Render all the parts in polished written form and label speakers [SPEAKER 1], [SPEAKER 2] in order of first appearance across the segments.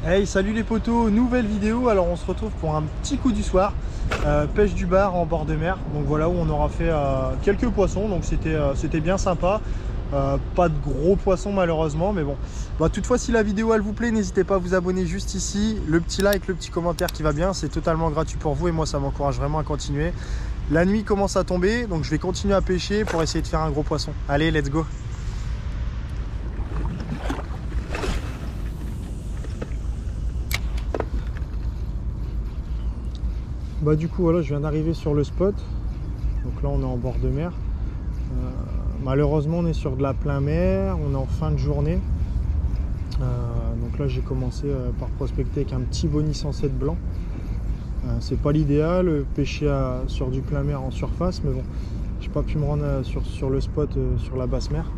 [SPEAKER 1] Hey, salut les potos, nouvelle vidéo. Alors on se retrouve pour un petit coup du soir, pêche du bar en bord de mer. Donc voilà, où on aura fait quelques poissons, donc c'était bien sympa. Pas de gros poissons malheureusement, mais bon. Bah, toutefois, si la vidéo elle vous plaît, n'hésitez pas à vous abonner juste ici. Le petit like, le petit commentaire qui va bien, c'est totalement gratuit pour vous et moi ça m'encourage vraiment à continuer. La nuit commence à tomber, donc je vais continuer à pêcher pour essayer de faire un gros poisson. Allez, let's go! Bah du coup voilà, je viens d'arriver sur le spot. Donc là on est en bord de mer. Malheureusement on est sur de la plein mer, on est en fin de journée. Donc là j'ai commencé par prospecter avec un petit boni 107 blanc. C'est pas l'idéal, pêcher sur du plein mer en surface, mais bon, j'ai pas pu me rendre sur le spot sur la basse mer.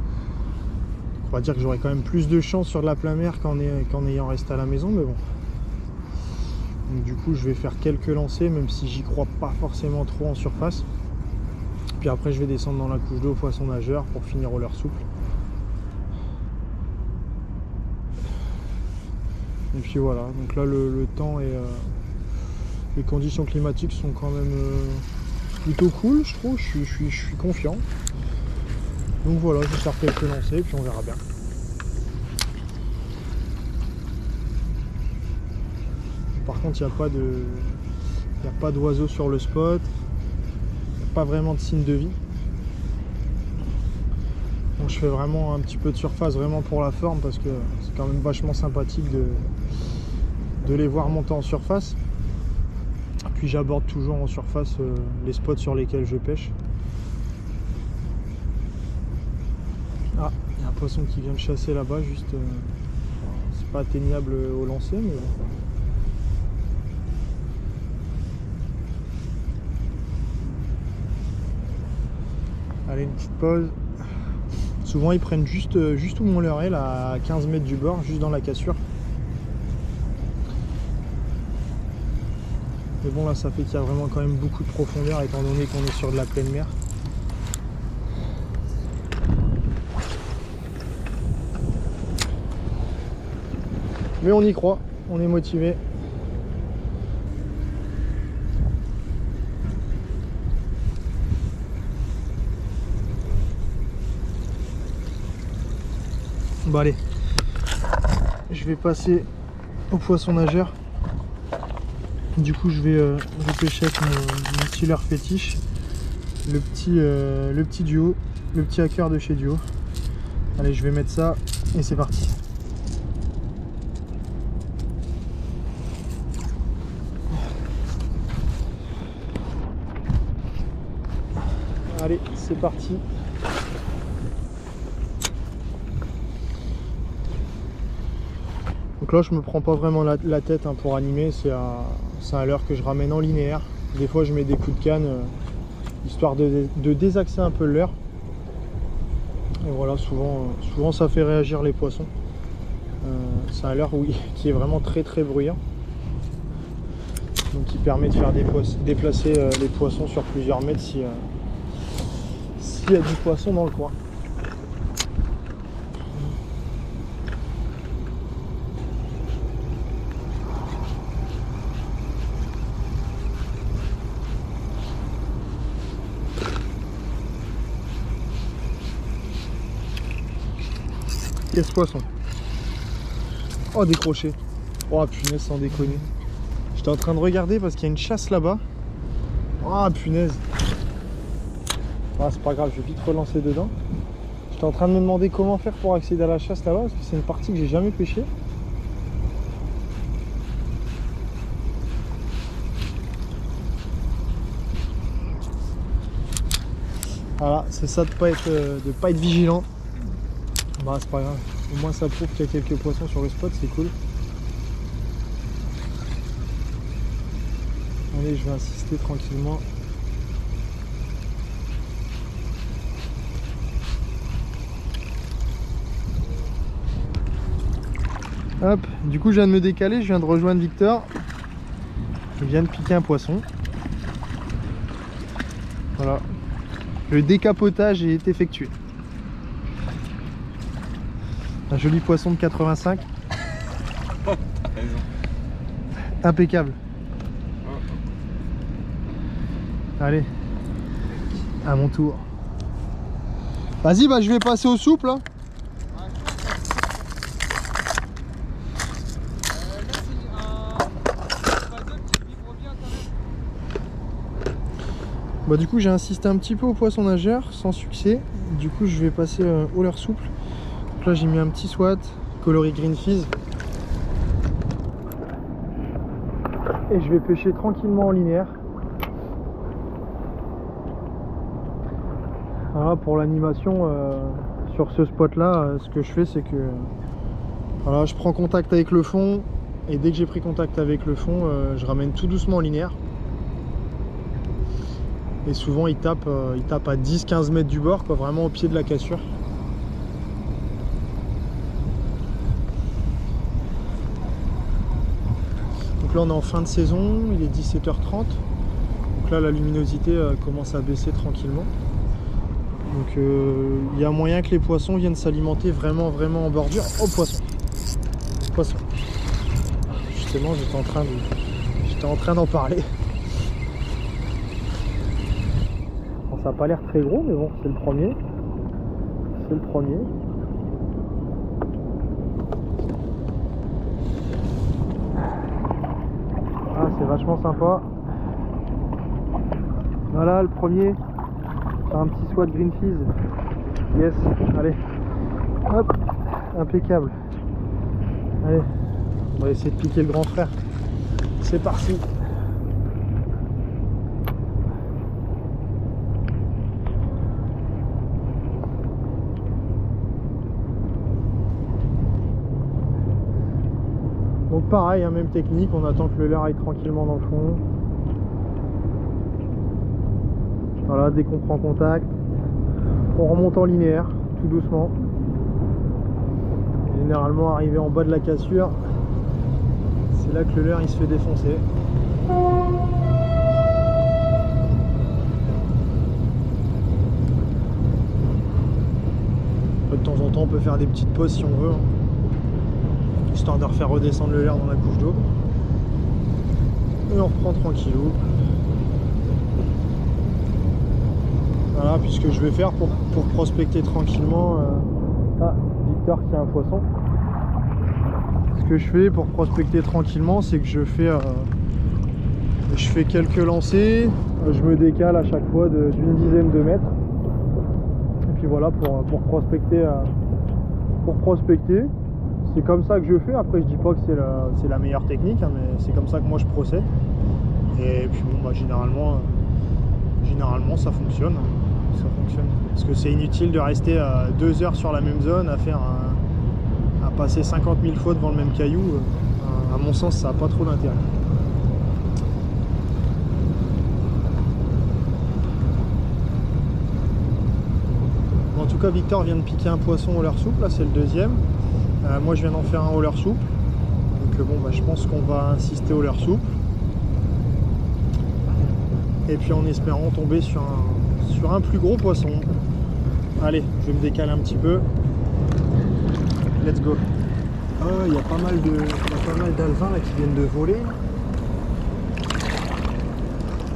[SPEAKER 1] On va dire que j'aurais quand même plus de chance sur de la plein mer qu'en ayant resté à la maison, mais bon. Donc du coup je vais faire quelques lancers, même si j'y crois pas forcément trop en surface. Puis après je vais descendre dans la couche d'eau poisson nageur pour finir au leurre souple. Et puis voilà, donc là le temps et les conditions climatiques sont quand même plutôt cool, je trouve, je suis confiant. Donc voilà, je vais faire quelques lancers et puis on verra bien. Par contre, il n'y a pas d'oiseaux sur le spot, il n'y a pas vraiment de signe de vie. Donc je fais vraiment un petit peu de surface, vraiment pour la forme, parce que c'est quand même vachement sympathique de les voir monter en surface. Puis j'aborde toujours en surface les spots sur lesquels je pêche. Ah, il y a un poisson qui vient de chasser là-bas, juste c'est pas atteignable au lancer, mais allez, une petite pause. Souvent ils prennent juste où mon leurre est, là, à 15 mètres du bord, juste dans la cassure. Mais bon, là ça fait qu'il y a vraiment quand même beaucoup de profondeur étant donné qu'on est sur de la pleine mer. Mais on y croit, on est motivé. Bon allez, je vais passer au poisson nageur. Du coup je vais pêcher avec mon petit leurre fétiche, le petit duo, le petit hacker de chez Duo. Allez, je vais mettre ça et c'est parti. Allez, c'est parti. Donc là je me prends pas vraiment la tête pour animer, c'est un leurre que je ramène en linéaire. Des fois je mets des coups de canne histoire de désaxer un peu le leurre. Et voilà, souvent ça fait réagir les poissons. C'est un leurre qui est vraiment très bruyant. Donc qui permet de faire déplacer les poissons sur plusieurs mètres s'il y a du poisson dans le coin. Qu'est-ce poisson? Oh, décroché. Oh punaise, sans déconner. J'étais en train de regarder parce qu'il y a une chasse là-bas. Oh punaise. Ah, c'est pas grave, je vais vite relancer dedans. J'étais en train de me demander comment faire pour accéder à la chasse là-bas, parce que c'est une partie que j'ai jamais pêchée. Voilà, c'est ça de pas être vigilant. Bah c'est pas grave, au moins ça prouve qu'il y a quelques poissons sur le spot, c'est cool. Allez, je vais insister tranquillement. Hop, du coup je viens de me décaler, je viens de rejoindre Victor. Je viens de piquer un poisson. Voilà. Le décapotage est effectué. Un joli poisson de 85. Impeccable. Allez, à mon tour. Vas-y, bah je vais passer au souple. Hein. Bah du coup j'ai insisté un petit peu au poisson nageur sans succès. Du coup je vais passer au leurre souple. Donc là j'ai mis un petit swat coloris green fizz. Et je vais pêcher tranquillement en linéaire. Voilà, pour l'animation sur ce spot là, ce que je fais c'est que voilà, je prends contact avec le fond et dès que j'ai pris contact avec le fond, je ramène tout doucement en linéaire. Et souvent il tape à 10-15 mètres du bord, quoi, vraiment au pied de la cassure. Donc là on est en fin de saison, il est 17h30. Donc là la luminosité commence à baisser tranquillement. Donc il y a moyen que les poissons viennent s'alimenter vraiment en bordure. Oh poisson. Poisson. Justement j'étais en train d'en parler. Ça n'a pas l'air très gros, mais bon, c'est le premier. C'est le premier. Ah, c'est vachement sympa. Voilà, le premier. C'est un petit swat green fizz. Yes, allez. Hop, impeccable. Allez, on va essayer de piquer le grand frère. C'est parti. Donc pareil, hein, même technique, on attend que le leurre aille tranquillement dans le fond. Voilà, dès qu'on prend contact, on remonte en linéaire, tout doucement. Généralement, arrivé en bas de la cassure, c'est là que le leurre il se fait défoncer. De temps en temps, on peut faire des petites pauses si on veut. Hein. Histoire de refaire redescendre le leurre dans la couche d'eau. Et on reprend tranquillou. Voilà, puis ce que je vais faire pour prospecter tranquillement. Ah, Victor qui a un poisson. Ce que je fais pour prospecter tranquillement, c'est que je fais quelques lancers. Je me décale à chaque fois d'une dizaine de mètres. Et puis voilà, pour prospecter. C'est comme ça que je fais. Après je dis pas que c'est la meilleure technique, hein, mais c'est comme ça que moi je procède. Et puis bon bah généralement ça fonctionne. Ça fonctionne. Parce que c'est inutile de rester 2 heures sur la même zone à passer 50 000 fois devant le même caillou. À mon sens ça n'a pas trop d'intérêt. En tout cas Victor vient de piquer un poisson au leurre souple, là c'est le deuxième. Moi je viens d'en faire un au leurre souple. Donc bon bah je pense qu'on va insister au leurre souple. Et puis en espérant tomber sur un plus gros poisson. Allez, je vais me décaler un petit peu. Let's go. Oh, il y a pas mal d'alevins là qui viennent de voler.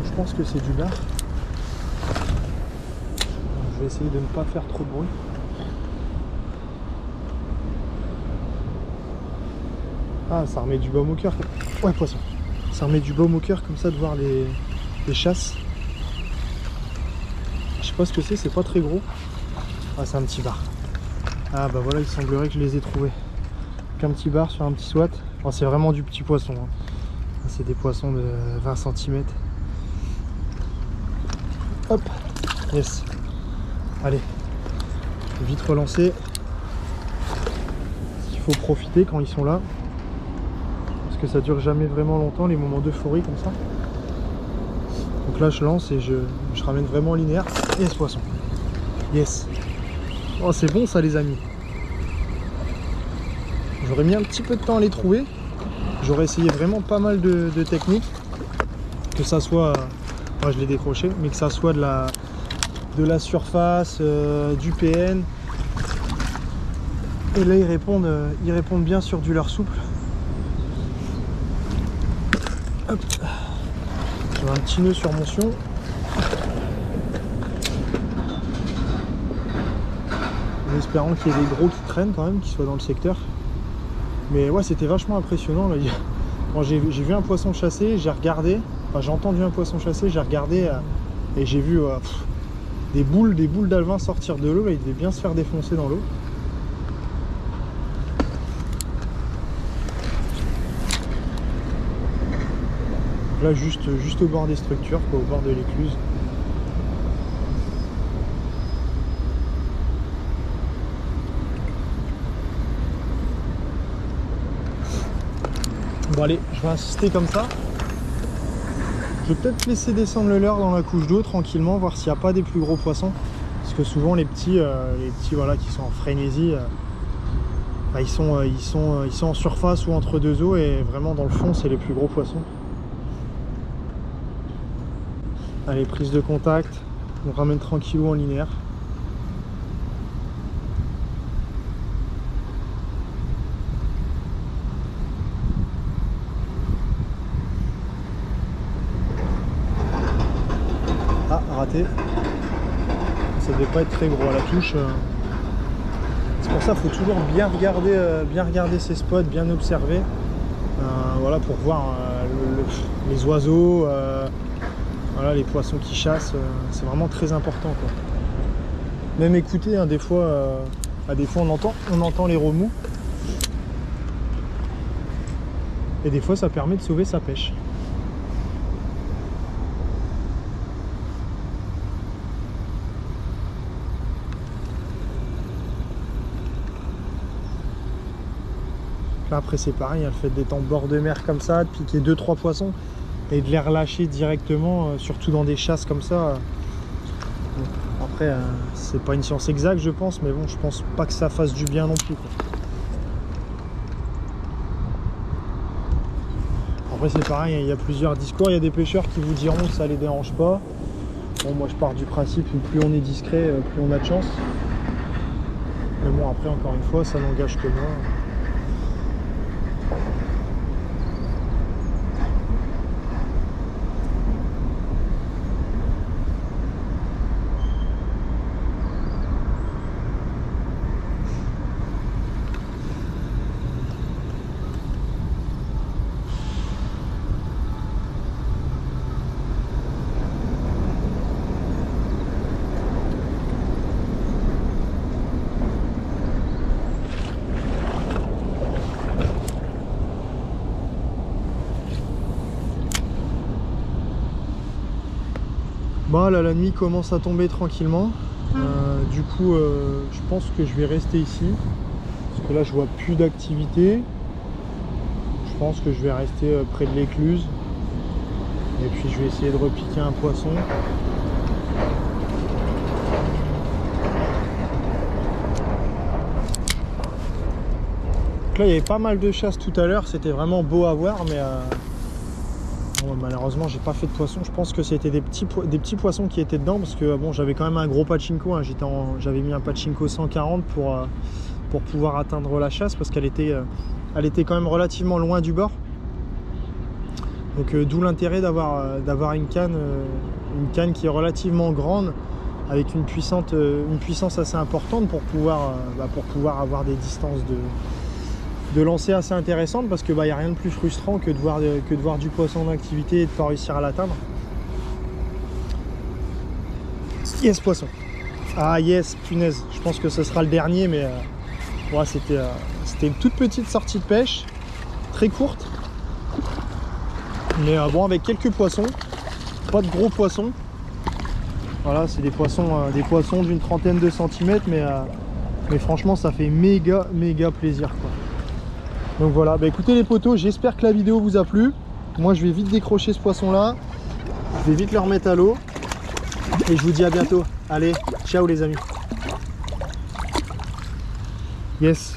[SPEAKER 1] Je pense que c'est du bar. Je vais essayer de ne pas faire trop de bruit. Ah, ça remet du baume au cœur. Ouais, poisson. Ça remet du baume au cœur comme ça de voir les chasses. Je sais pas ce que c'est pas très gros. Ah, c'est un petit bar. Ah bah voilà, il semblerait que je les ai trouvés. Donc, un petit bar sur un petit swat. Enfin, c'est vraiment du petit poisson. Hein. C'est des poissons de 20 cm. Hop, yes. Allez, vite relancer. Il faut profiter quand ils sont là. Parce que ça dure jamais vraiment longtemps, les moments d'euphorie comme ça. Donc là je lance et je ramène vraiment linéaire. Yes poisson. Yes. Oh c'est bon ça les amis. J'aurais mis un petit peu de temps à les trouver. J'aurais essayé vraiment pas mal de techniques. Que ça soit... Moi je l'ai décroché, mais que ça soit de la surface, du PN. Et là ils répondent bien sur du leurre souple. Hop. J'ai un petit nœud sur mon sion. En espérant qu'il y ait des gros qui traînent quand même, qui soient dans le secteur. Mais ouais, c'était vachement impressionnant là. Quand j'ai vu un poisson chasser, j'ai regardé, enfin j'ai entendu un poisson chasser, j'ai regardé et j'ai vu des boules d'alevin sortir de l'eau. Là, il devait bien se faire défoncer dans l'eau. Là, juste au bord des structures, quoi, au bord de l'écluse. Bon allez, je vais insister comme ça. Je vais peut-être laisser descendre le leurre dans la couche d'eau tranquillement, voir s'il n'y a pas des plus gros poissons. Parce que souvent les petits voilà, qui sont en frénésie, bah, ils sont en surface ou entre deux eaux et vraiment dans le fond c'est les plus gros poissons. Allez, prise de contact, on ramène tranquillou en linéaire. Ah, raté. Ça devait pas être très gros à la touche. C'est pour ça qu'il faut toujours bien regarder ces spots, bien observer. Voilà, pour voir les oiseaux, voilà, les poissons qui chassent. C'est vraiment très important, quoi. Même écouter, hein, des fois on entend les remous. Et des fois ça permet de sauver sa pêche. Là, après c'est pareil, le fait d'être en bord de mer comme ça, de piquer 2-3 poissons et de les relâcher directement, surtout dans des chasses comme ça. Bon, après c'est pas une science exacte je pense, mais bon, je pense pas que ça fasse du bien non plus, quoi. Après c'est pareil, il y a plusieurs discours, il y a des pêcheurs qui vous diront que ça les dérange pas. Bon, moi je pars du principe que plus on est discret, plus on a de chance. Mais bon, après encore une fois, ça n'engage que moi. Bah là, la nuit commence à tomber tranquillement. Du coup, je pense que je vais rester ici. Parce que là, je vois plus d'activité. Je pense que je vais rester près de l'écluse. Et puis, je vais essayer de repiquer un poisson. Donc là, il y avait pas mal de chasse tout à l'heure. C'était vraiment beau à voir, mais... Bon, malheureusement j'ai pas fait de poisson. Je pense que c'était des petits poissons qui étaient dedans, parce que bon, j'avais quand même un gros pachinko, hein. J'avais mis un pachinko 140 pour pouvoir atteindre la chasse, parce qu'elle était quand même relativement loin du bord. Donc d'où l'intérêt d'avoir une canne qui est relativement grande, avec une puissance assez importante pour pouvoir avoir des distances de lancer assez intéressante, parce que bah, y a rien de plus frustrant que de voir du poisson en activité et de pas réussir à l'atteindre. Yes, poisson. Ah yes, punaise. Je pense que ce sera le dernier, mais ouais, c'était une toute petite sortie de pêche, très courte, mais bon, avec quelques poissons, pas de gros poissons. Voilà, c'est des poissons d'une trentaine de centimètres, mais franchement ça fait méga plaisir, quoi. Donc voilà, bah écoutez les potos, j'espère que la vidéo vous a plu. Moi je vais vite décrocher ce poisson là, je vais vite le remettre à l'eau, et je vous dis à bientôt. Allez, ciao les amis. Yes.